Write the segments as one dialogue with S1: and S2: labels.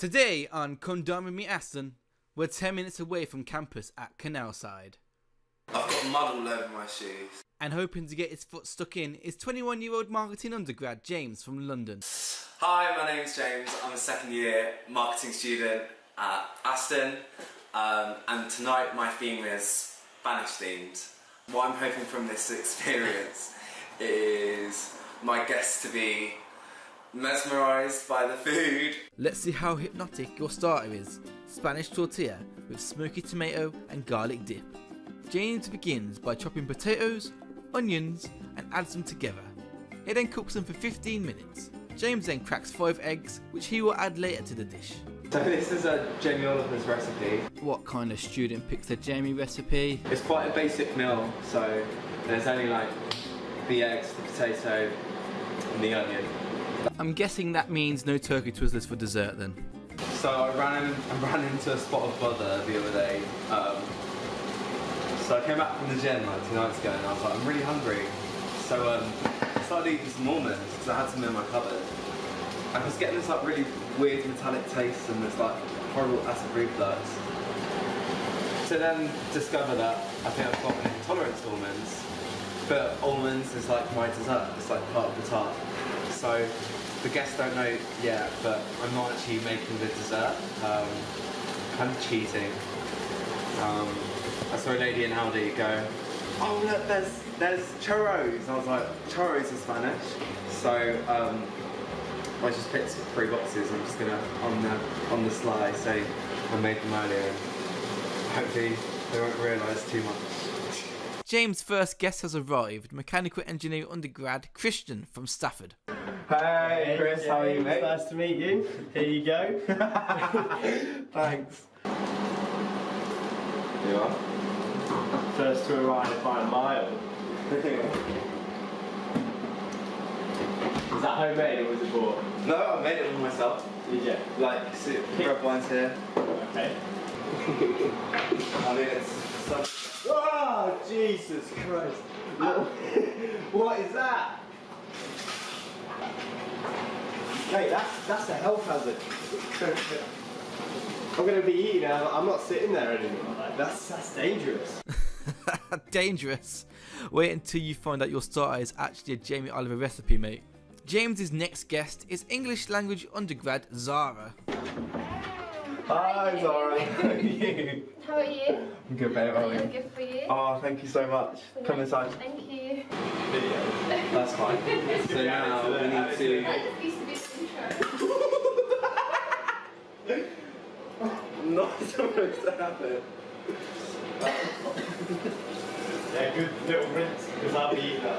S1: Today on Come Dine With Me Aston, we're 10 minutes away from campus at Canalside.
S2: I've got mud all over my shoes.
S1: And hoping to get his foot stuck in is 21-year-old marketing undergrad James from London.
S2: Hi, my name's James. I'm a second year marketing student at Aston. And tonight my theme is Spanish themed. What I'm hoping from this experience is my guests to be mesmerised by the food.
S1: Let's see how hypnotic your starter is. Spanish tortilla with smoky tomato and garlic dip. James begins by chopping potatoes, onions and adds them together. He then cooks them for 15 minutes. James then cracks 5 eggs, which he will add later to the dish.
S3: So this is a Jamie Oliver's recipe.
S1: What kind of student picks a Jamie recipe?
S3: It's quite a basic meal, so there's only like the eggs, the potato and the onion.
S1: I'm guessing that means no turkey twizzlers for dessert then.
S3: So I ran into a spot of bother the other day. So I came back from the gym like 2 nights ago and I was like, I'm really hungry. So I started eating some almonds because I had some in my cupboard. I was getting this like really weird metallic taste and this like horrible acid reflux. So then discovered that I think I've got an intolerance to almonds. But almonds is like my dessert, it's like part of the tart. So the guests don't know yet, but I'm not actually making the dessert. Kind of cheating. I saw a lady in Aldi go, oh look, there's churros. I was like, churros in Spanish. So I just picked 3 boxes. I'm just gonna on the sly say I made them earlier. And hopefully they won't realise too much.
S1: James' first guest has arrived, mechanical engineer undergrad Christian from Stafford.
S3: Hey Chris, how are you, mate?
S4: Nice to meet you. Here you go.
S3: Thanks. You are?
S4: First to arrive by a mile. Is that homemade or was it bought?
S3: No, I made it for myself.
S4: Did you?
S3: Like, see, red wine's here.
S4: Okay.
S3: I mean, it's some...
S4: Oh, Jesus Christ. What is that? Mate, that's a health hazard. I'm going to be eating it. I'm not sitting there anymore. Like, that's dangerous.
S1: Dangerous. Wait until you find out your starter is actually a Jamie Oliver recipe, mate. James's next guest is English language undergrad Zara.
S3: Hi Zara, how are you?
S5: How are you?
S3: I'm good, babe, how are you?
S5: Good for you.
S3: Oh, thank you so much. Come inside.
S5: Thank you.
S3: That's fine. So now we need to...
S5: That used to be the intro.
S3: Not supposed to happen.
S4: Yeah, good little rinse, because I'll be eating that.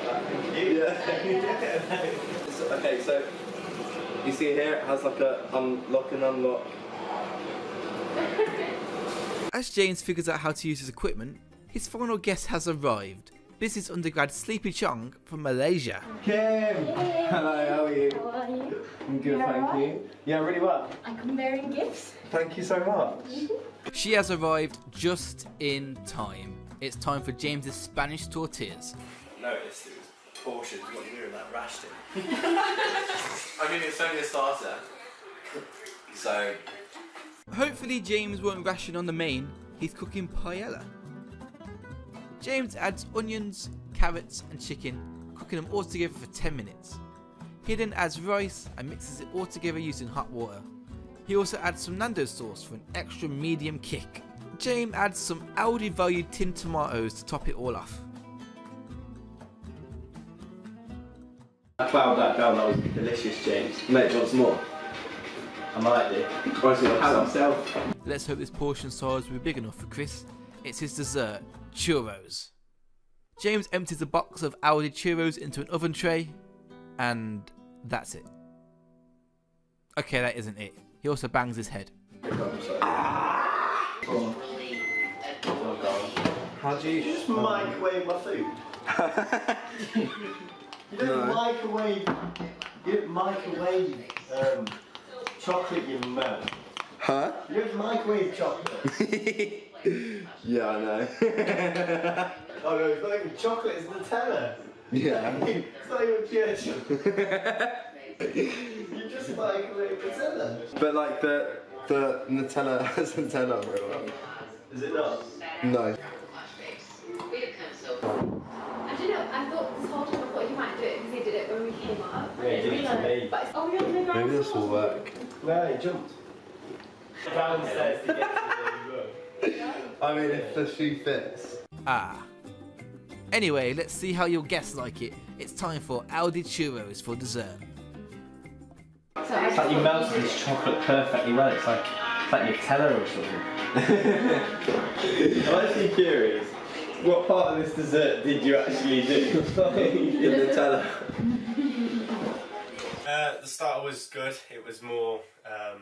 S4: Thank you.
S3: Yeah. Okay, so you see here it has like a lock and unlock.
S1: As James figures out how to use his equipment, his final guest has arrived. Business undergrad Sleepy Chong from Malaysia.
S3: Kim! Hello, how are you?
S5: How are you?
S3: I'm good,
S5: You
S3: thank
S5: alright?
S3: you. Yeah, really well.
S5: I'm wearing gifts.
S3: Thank you so much.
S1: She has arrived just in time. It's time for James's Spanish tortillas.
S2: Noticed it was portions. What you do with that rashed it. I mean, it's only a starter. So.
S1: Hopefully James won't ration on the main, he's cooking paella. James adds onions, carrots and chicken, cooking them all together for 10 minutes. He then adds rice and mixes it all together using hot water. He also adds some Nando's sauce for an extra medium kick. James adds some Aldi valued tinned tomatoes to top it all off.
S4: I found that down, that was delicious, James.
S3: Mate, do you want some more?
S4: I might do.
S3: Help yourself.
S1: Let's hope this portion size will be big enough for Chris. It's his dessert, churros. James empties a box of Aldi churros into an oven tray, and that's it. Okay, that isn't it. He also bangs his head.
S3: How do you...
S4: Just microwave my food. You don't microwave... You don't microwave chocolate, you man.
S3: Huh?
S4: You don't microwave chocolate.
S3: Yeah, I know.
S4: Oh no, it's not even chocolate, it's Nutella.
S3: Yeah.
S4: It's not even pure chocolate. You just microwave Nutella.
S3: But like The Nutella has Nutella very well.
S4: Is it not?
S3: No.
S5: I don't know, I thought this whole time I thought you might do it because he did it when we came up.
S4: Yeah, he did it to me.
S5: But oh, you're on the ground.
S3: Maybe this will work.
S4: No, he jumped. Downstairs to get to the room.
S3: I mean, if the shoe fits.
S1: Ah. Anyway, let's see how your guests like it. It's time for Aldi Churros for dessert.
S5: So
S4: It's like you melted this chocolate perfectly well. It's like Nutella or something. I'm actually curious. What part of this dessert did you actually do? The Nutella.
S6: The starter was good. It was more, I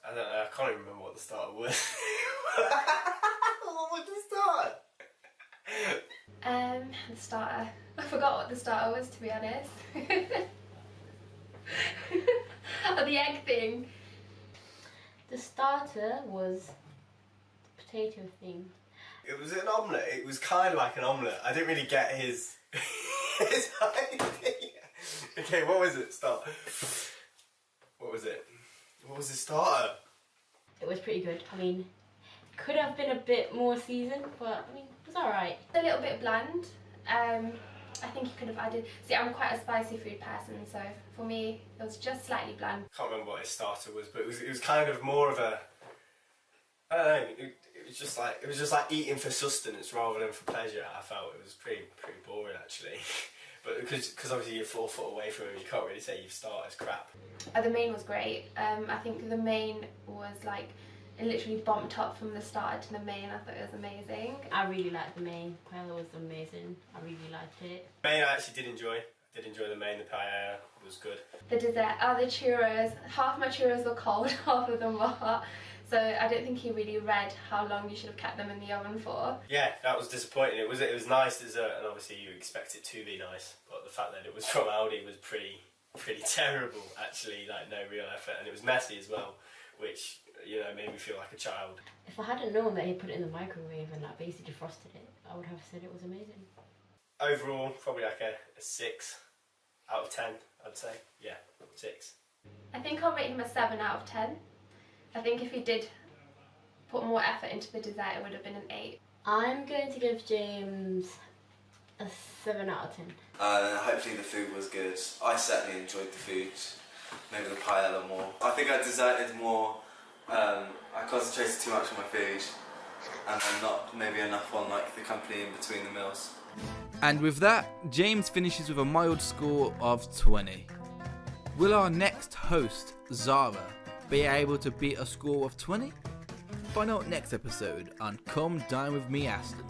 S6: don't know, I can't even remember what the starter was. What was the starter?
S5: the starter. I forgot what the starter was, to be honest. Oh, the egg thing.
S7: The starter was the potato thing.
S6: It was an omelette. It was kind of like an omelette. I didn't really get his his idea. Okay, what was it? Start. What was it? What was the starter?
S7: It was pretty good. I mean, could have been a bit more seasoned, but I mean, it was alright.
S5: A little bit bland. I think you could have added. See, I'm quite a spicy food person, so for me, it was just slightly bland.
S6: Can't remember what his starter was, but it was kind of more of a. I don't know. It was just like eating for sustenance rather than for pleasure. I felt it was pretty boring actually. But because obviously you're 4 foot away from him, you can't really say you've started crap.
S5: The main was great. I think the main was like, it literally bumped up from the starter to the main. I thought it was amazing.
S7: I really liked the main. Paella was amazing. I really liked it.
S6: Main I actually did enjoy. I did enjoy the main. The paella was good.
S5: The dessert, the churros. Half my churros were cold, half of them were hot. So I don't think he really read how long you should have kept them in the oven for.
S6: Yeah, that was disappointing. It was nice dessert, and obviously you expect it to be nice, but the fact that it was from Aldi was pretty terrible actually. Like no real effort, and it was messy as well, which made me feel like a child.
S7: If I hadn't known that he put it in the microwave and like basically defrosted it, I would have said it was amazing.
S6: Overall, probably like a 6 out of 10, I'd say. Yeah, 6.
S5: I think I'll rate him a 7 out of 10. I think if he did put more effort into the dessert, it would have been an 8.
S7: I'm going to give James a 7 out of 10.
S2: Hopefully the food was good. I certainly enjoyed the food. Maybe the paella more. I think I deserted more. I concentrated too much on my food, and then not maybe enough on like the company in between the meals.
S1: And with that, James finishes with a mild score of 20. Will our next host, Zara, be able to beat a score of 20? Find out next episode on Come Dine With Me, Aston.